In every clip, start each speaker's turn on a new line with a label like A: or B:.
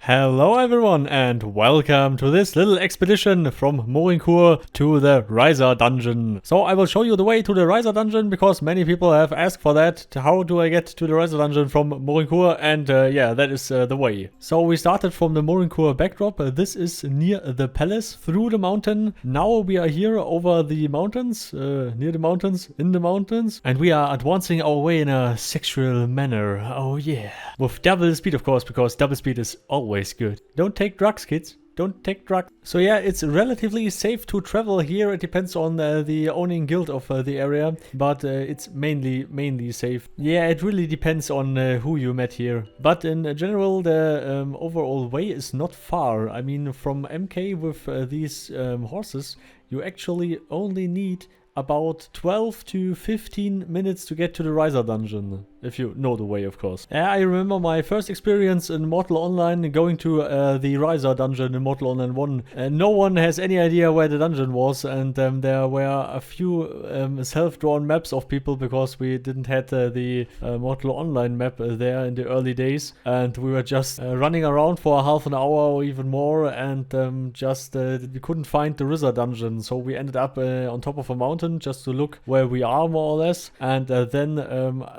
A: Hello everyone and welcome to this little expedition from Morin Khur to the Risar Dungeon. So I will show you the way to the Risar Dungeon because many people have asked for that. How do I get to the Risar Dungeon from Morin Khur? And yeah, that is the way. So we started from the Morin Khur backdrop. This is near the palace through the mountain. Now we are here over the mountains, near the mountains, in the mountains. And we are advancing our way in a sexual manner. Oh yeah. With double speed of course, because double speed is always good. Don't take drugs, kids. Don't take drugs. So yeah, it's relatively safe to travel here. It depends on the owning guild of the area, but it's mainly safe. Yeah, it really depends on who you met here. But in general, the overall way is not far. I mean, from MK with these horses, you actually only need about 12 to 15 minutes to get to the Risar Dungeon, if you know the way, of course. I remember my first experience in Mortal Online going to the Risar Dungeon in Mortal Online 1. No one has any idea where the dungeon was, and there were a few self-drawn maps of people because we didn't have the Mortal Online map there in the early days, and we were just running around for half an hour or even more, and we couldn't find the Risar Dungeon, so we ended up on top of a mountain just to look where we are, more or less. And then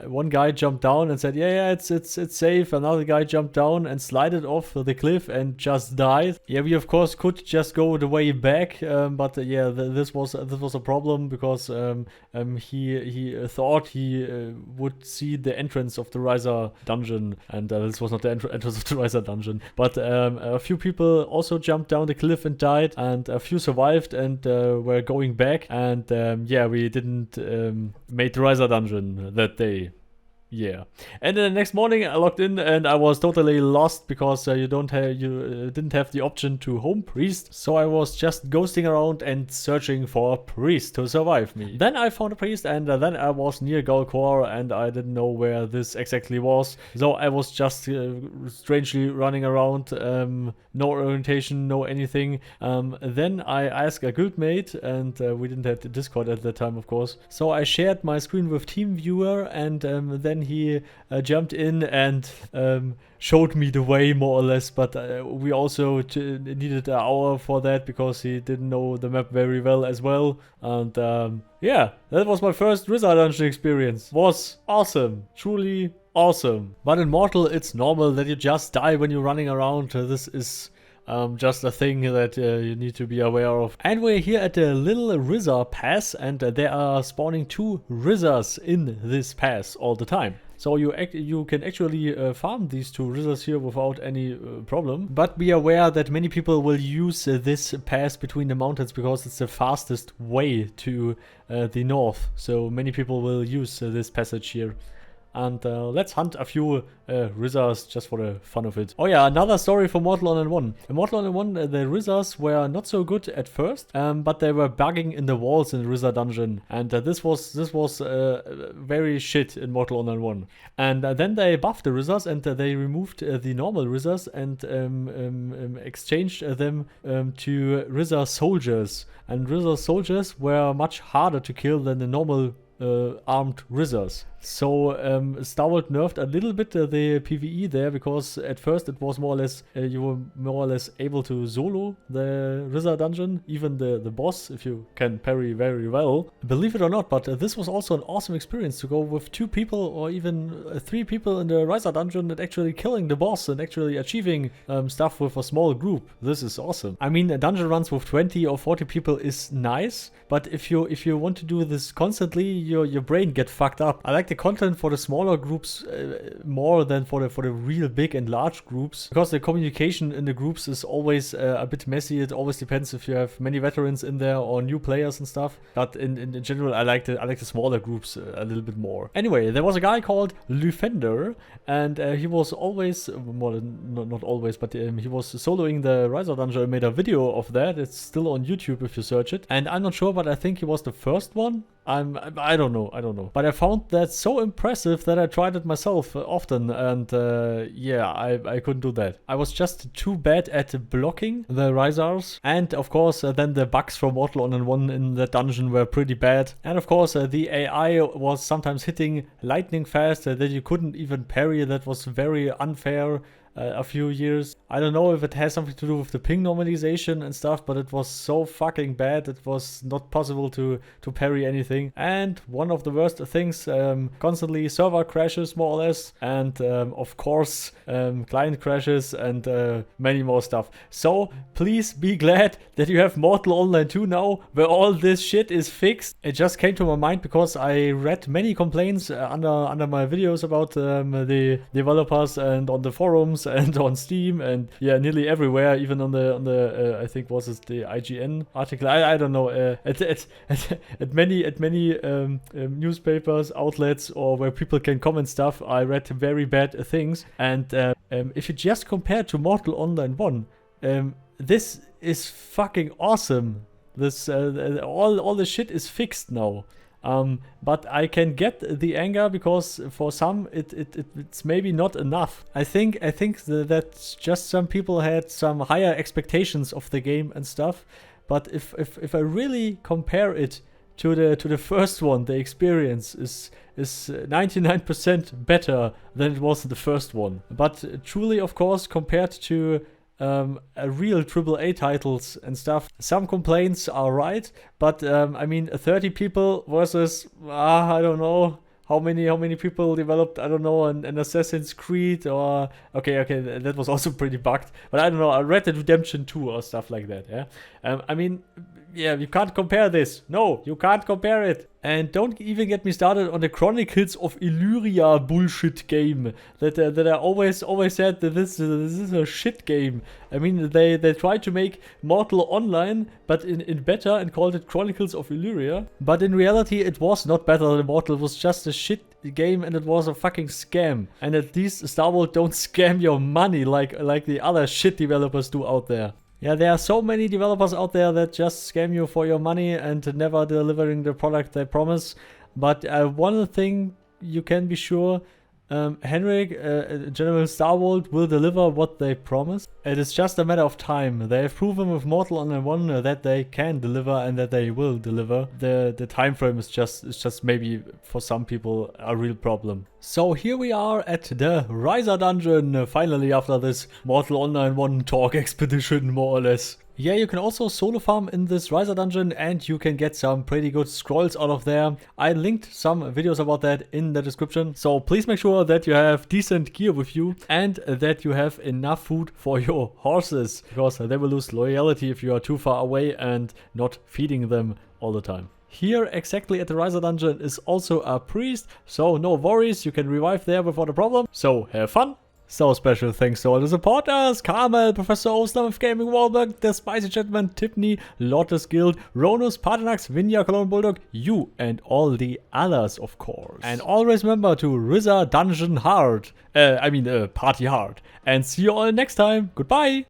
A: one guy jumped down and said, yeah, it's safe. Another guy jumped down and slided off the cliff and just died. Yeah, we of course could just go the way back, but yeah, this was a problem because he thought he would see the entrance of the Risar Dungeon, and this was not the entrance of the Risar Dungeon. But a few people also jumped down the cliff and died, and a few survived and were going back, and yeah, we didn't make the Risar Dungeon that day. Yeah, and then the next morning I logged in and I was totally lost because you didn't have the option to home priest, so I was just ghosting around and searching for a priest to survive me. Then I found a priest, and then I was near Galkor and I didn't know where this exactly was, so I was just strangely running around, no orientation, no anything. Then I asked a guildmate, and we didn't have the Discord at that time, of course, so I shared my screen with TeamViewer, and then he jumped in and showed me the way, more or less, but we also needed an hour for that because he didn't know the map very well as well. And yeah, that was my first Risar Dungeon experience. Was awesome, truly awesome. But in Mortal, it's normal that you just die when you're running around. This is just a thing that you need to be aware of. And we're here at the little Risar pass, and there are spawning 2 Risars in this pass all the time. So you can actually farm these 2 Risars here without any problem. But be aware that many people will use this pass between the mountains because it's the fastest way to the north. So many people will use this passage here. And let's hunt a few Risars just for the fun of it. Oh yeah, another story for Mortal Online 1. In Mortal Online 1, the Risars were not so good at first, but they were bugging in the walls in the Risar Dungeon. And this was very shit in Mortal Online 1. And then they buffed the Risars, and they removed the normal Risars and exchanged them to Risar soldiers. And Risar soldiers were much harder to kill than the normal armed Risars. So Starwold nerfed a little bit the PvE there, because at first it was more or less you were more or less able to solo the Risar Dungeon, even the boss, if you can parry very well. Believe it or not, but this was also an awesome experience to go with 2 people or even 3 people in the Risar Dungeon and actually killing the boss and actually achieving stuff with a small group. This is awesome. I mean, dungeon runs with 20 or 40 people is nice, but if you want to do this constantly, your brain gets fucked up. I like the content for the smaller groups more than for the real big and large groups, because the communication in the groups is always a bit messy. It always depends if you have many veterans in there or new players and stuff. But in general, I like the smaller groups a little bit more. Anyway, there was a guy called Lufender, and he was always, well, not always, but he was soloing the Risar Dungeon and made a video of that. It's still on YouTube if you search it. And I'm not sure, but I think he was the first one. I don't know. But I found that so impressive that I tried it myself often, and yeah, I couldn't do that. I was just too bad at blocking the Risars, and of course then the bugs from Mortal Online 1 in that dungeon were pretty bad. And of course the AI was sometimes hitting lightning fast that you couldn't even parry. That was very unfair. a few years. I don't know if it has something to do with the ping normalization and stuff, but it was so fucking bad. It was not possible to parry anything. And one of the worst things, constantly server crashes more or less, and of course client crashes and many more stuff. So please be glad that you have Mortal Online 2 now, where all this shit is fixed. It just came to my mind because I read many complaints under my videos about the developers and on the forums and on Steam and yeah, nearly everywhere, even on the I think was it the IGN article. I don't know. At many newspapers, outlets, or where people can comment stuff, I read very bad things. And if you just compare to Mortal Online 1, this is fucking awesome. This all the shit is fixed now. But I can get the anger because for some it's maybe not enough. I think that just some people had some higher expectations of the game and stuff. But if I really compare it to the first one, the experience is 99% better than it was in the first one. But truly, of course, compared to a real AAA titles and stuff, some complaints are right, but I mean 30 people versus I don't know how many people developed, I don't know, an Assassin's Creed or okay that was also pretty bugged, but I don't know, a Red Dead Redemption 2 or stuff like that. Yeah, I mean, yeah, you can't compare this. No, you can't compare it. And don't even get me started on the Chronicles of Illyria bullshit game that I always said that this is a shit game. I mean, they tried to make Mortal Online, but in better, and called it Chronicles of Illyria. But in reality, it was not better than Mortal. It was just a shit game, and it was a fucking scam. And at least Star Wars don't scam your money like the other shit developers do out there. Yeah, there are so many developers out there that just scam you for your money and never delivering the product they promise. But one thing you can be sure, Henrik, General Star Wars will deliver what they promise. It is just a matter of time. They have proven with Mortal Online 1 that they can deliver and that they will deliver. The time frame is just maybe for some people a real problem. So here we are at the Risar Dungeon, finally, after this Mortal Online 1 talk expedition, more or less. Yeah, you can also solo farm in this Risar Dungeon and you can get some pretty good scrolls out of there. I linked some videos about that in the description. So please make sure that you have decent gear with you and that you have enough food for your horses, because they will lose loyalty if you are too far away and not feeding them all the time. Here, exactly at the Risar Dungeon, is also a priest, so no worries, you can revive there without a problem. So have fun! So special thanks to all the supporters: Carmel, Professor Oslam of Gaming, Wahlberg, The Spicy Gentleman, Thibni, Lordless Guild, Rhonus, Paarthurnax, Vinya, Cologne, Bulldog, you and all the others, of course. And always remember to Risar Dungeon hard. Party hard. And see you all next time. Goodbye!